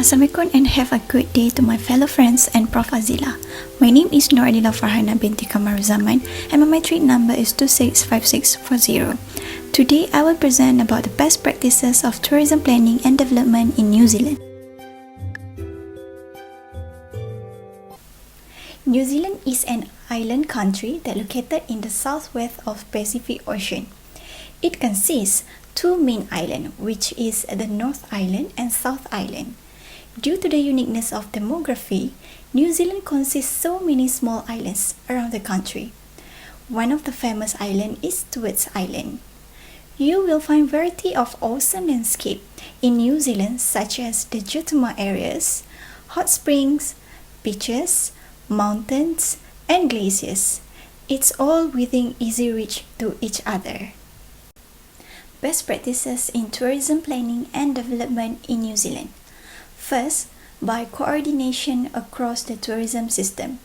Assalamualaikum and have a good day to my fellow friends and Prof. Azila. My name is Nur Adila Farhana binti Kamaruzaman and my metric number is 265640. Today I will present about the best practices of tourism planning and development in New Zealand. New Zealand is an island country that located in the southwest of Pacific Ocean. It consists two main islands, which is the North Island and South Island. Due to the uniqueness of demography, New Zealand consists so many small islands around the country. One of the famous islands is Stewart's Island. You will find variety of awesome landscape in New Zealand such as the geothermal areas, hot springs, beaches, mountains, and glaciers. It's all within easy reach to each other. Best practices in tourism planning and development in New Zealand. First, by coordination across the tourism system,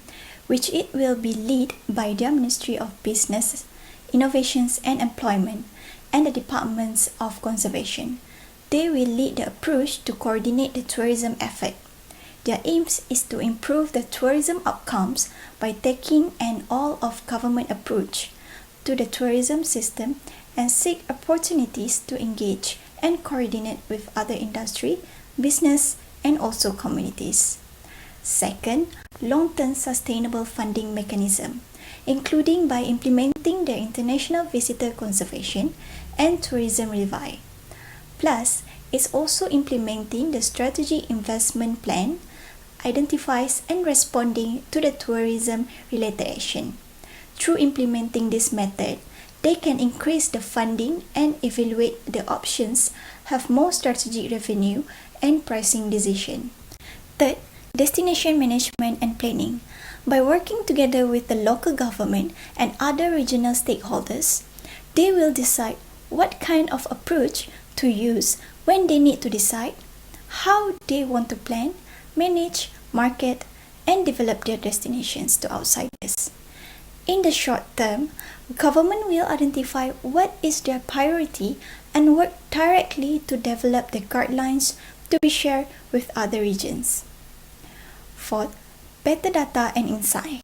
which it will be led by the Ministry of Business, Innovations and Employment and the Departments of Conservation. They will lead the approach to coordinate the tourism effort. Their aims is to improve the tourism outcomes by taking an all-of-government approach to the tourism system and seek opportunities to engage and coordinate with other industry, business, and also communities. Second, long-term sustainable funding mechanism, including by implementing the International Visitor Conservation and Tourism Review. Plus, it's also implementing the Strategic Investment Plan, identifies and responding to the tourism-related action. Through implementing this method, they can increase the funding and evaluate the options, have more strategic revenue and pricing decision. Third, destination management and planning. By working together with the local government and other regional stakeholders, they will decide what kind of approach to use when they need to decide how they want to plan, manage, market, and develop their destinations to outsiders. In the short term, government will identify what is their priority and work directly to develop the guidelines to be shared with other regions. Fourth, better data and insight,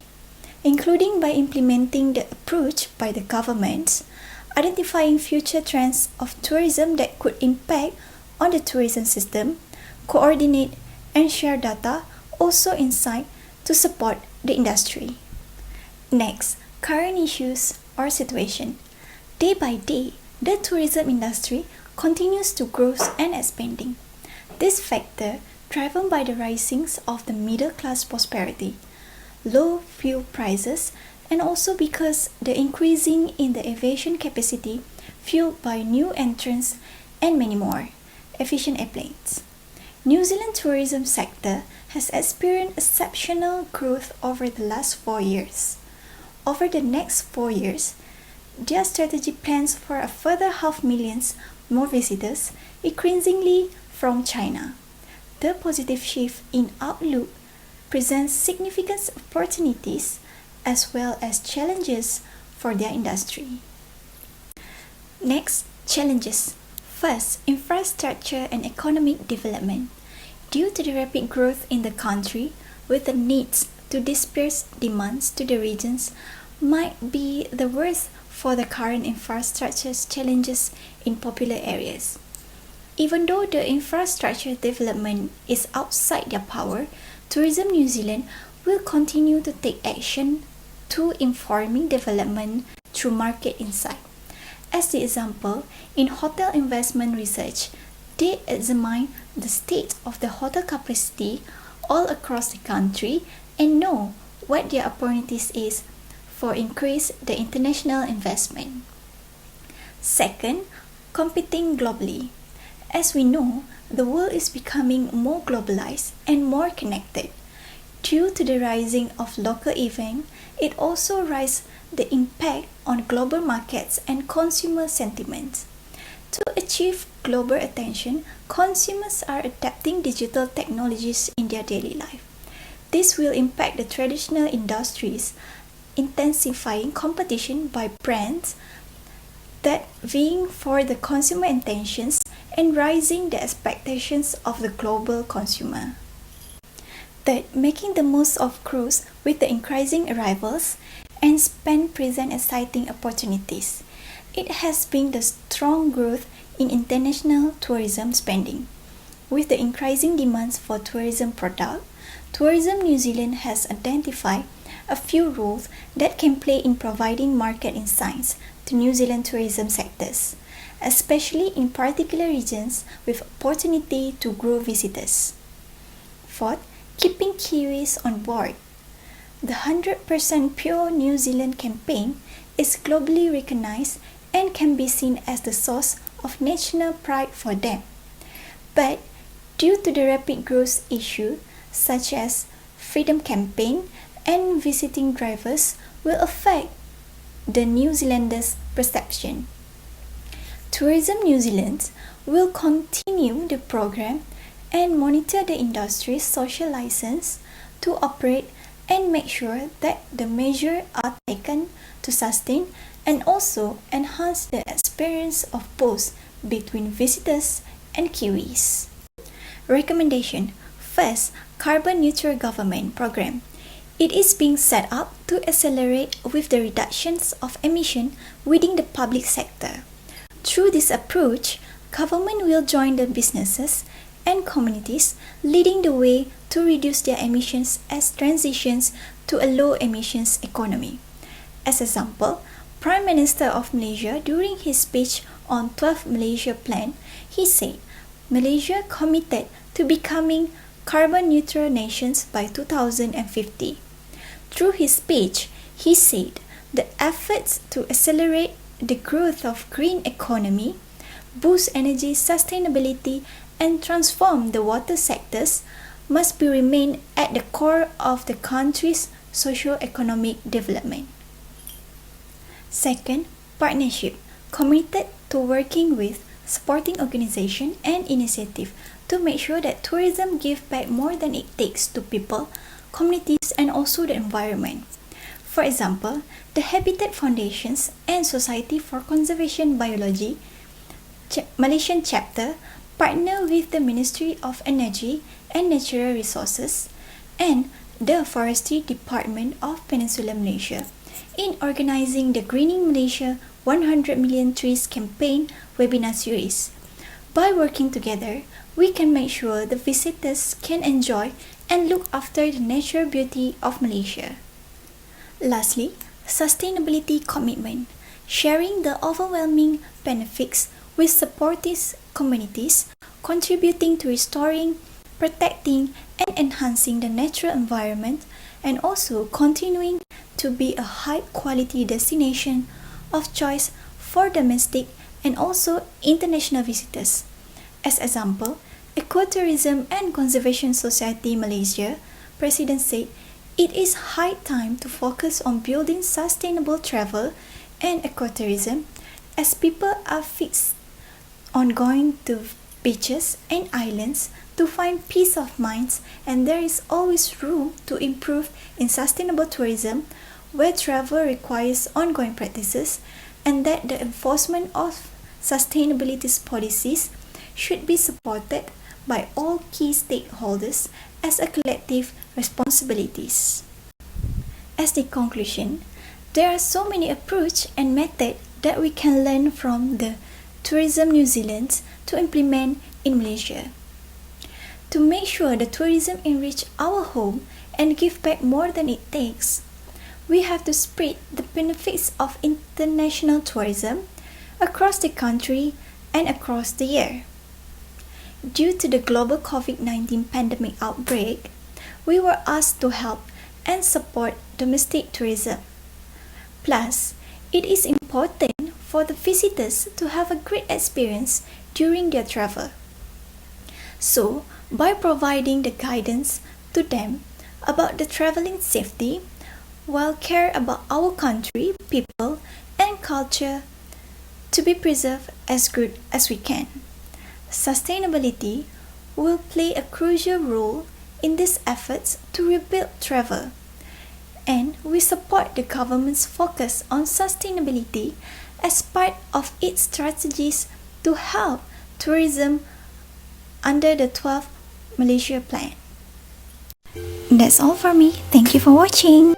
including by implementing the approach by the governments, identifying future trends of tourism that could impact on the tourism system, coordinate and share data, also insight to support the industry. Next, current issues or situation. Day by day, the tourism industry continues to grow and expanding. This factor driven by the risings of the middle class prosperity, low fuel prices, and also because the increasing in the aviation capacity fueled by new entrants and many more efficient airplanes. New Zealand tourism sector has experienced exceptional growth over the last 4 years. Over the next 4 years, their strategy plans for a further 500,000 more visitors, increasingly from China. The positive shift in outlook presents significant opportunities as well as challenges for their industry. Next, challenges. First, infrastructure and economic development. Due to the rapid growth in the country, with the needs to disperse demands to the regions might be the worst for the current infrastructure challenges in popular areas. Even though the infrastructure development is outside their power, Tourism New Zealand will continue to take action to informing development through market insight. As the example, in hotel investment research, they examine the state of the hotel capacity all across the country and know what their opportunities is for increase the international investment. Second, competing globally. As we know, the world is becoming more globalized and more connected. Due to the rising of local events, it also raises the impact on global markets and consumer sentiments. To achieve global attention, consumers are adapting digital technologies in their daily life. This will impact the traditional industries, intensifying competition by brands that vying for the consumer attentions and rising the expectations of the global consumer. Third, making the most of cruise with the increasing arrivals and spend present exciting opportunities. It has been the strong growth in international tourism spending. With the increasing demands for tourism products, Tourism New Zealand has identified a few roles that can play in providing market insights to New Zealand tourism sectors, especially in particular regions with opportunity to grow visitors. Fourth, keeping Kiwis on board. The 100% Pure New Zealand campaign is globally recognized and can be seen as the source of national pride for them. But due to the rapid growth issue, such as Freedom Campaign and visiting drivers, will affect the New Zealanders' perception. Tourism New Zealand will continue the program and monitor the industry's social license to operate and make sure that the measures are taken to sustain and also enhance the experience of both between visitors and Kiwis. Recommendation. First, Carbon Neutral Government Program. It is being set up to accelerate with the reductions of emission within the public sector. Through this approach, government will join the businesses and communities leading the way to reduce their emissions as transitions to a low emissions economy. As example, Prime Minister of Malaysia during his speech on 12th Malaysia Plan, he said Malaysia committed to becoming carbon neutral nations by 2050. Through his speech, he said the efforts to accelerate the growth of green economy, boost energy sustainability and transform the water sectors must be remain at the core of the country's socio-economic development. Second, partnership, committed to working with supporting organization and initiative to make sure that tourism give back more than it takes to people, communities and also the environment. For example, the Habitat Foundations and Society for Conservation Biology Malaysian chapter partner with the Ministry of Energy and Natural Resources and the Forestry Department of Peninsular Malaysia in organizing the Greening Malaysia 100 Million Trees campaign webinar series. By working together, we can make sure the visitors can enjoy and look after the natural beauty of Malaysia. Lastly, sustainability commitment, sharing the overwhelming benefits with supportive communities, contributing to restoring, protecting and enhancing the natural environment and also continuing to be a high-quality destination of choice for domestic and also international visitors. As example, Ecotourism and Conservation Society Malaysia President said it is high time to focus on building sustainable travel and ecotourism as people are fixed on going to beaches and islands to find peace of mind, and there is always room to improve in sustainable tourism where travel requires ongoing practices and that the enforcement of sustainability policies should be supported by all key stakeholders as a collective responsibilities. As the conclusion, there are so many approaches and methods that we can learn from the Tourism New Zealand to implement in Malaysia. To make sure the tourism enrich our home and give back more than it takes, we have to spread the benefits of international tourism across the country and across the year. Due to the global COVID-19 pandemic outbreak, we were asked to help and support domestic tourism. Plus, it is important for the visitors to have a great experience during their travel. So, by providing the guidance to them about the traveling safety, while care about our country, people, and culture to be preserved as good as we can. Sustainability will play a crucial role in these efforts to rebuild travel, and we support the government's focus on sustainability as part of its strategies to help tourism under the 12th Malaysia Plan. That's all for me. Thank you for watching.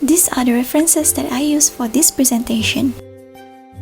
These are the references that I use for this presentation.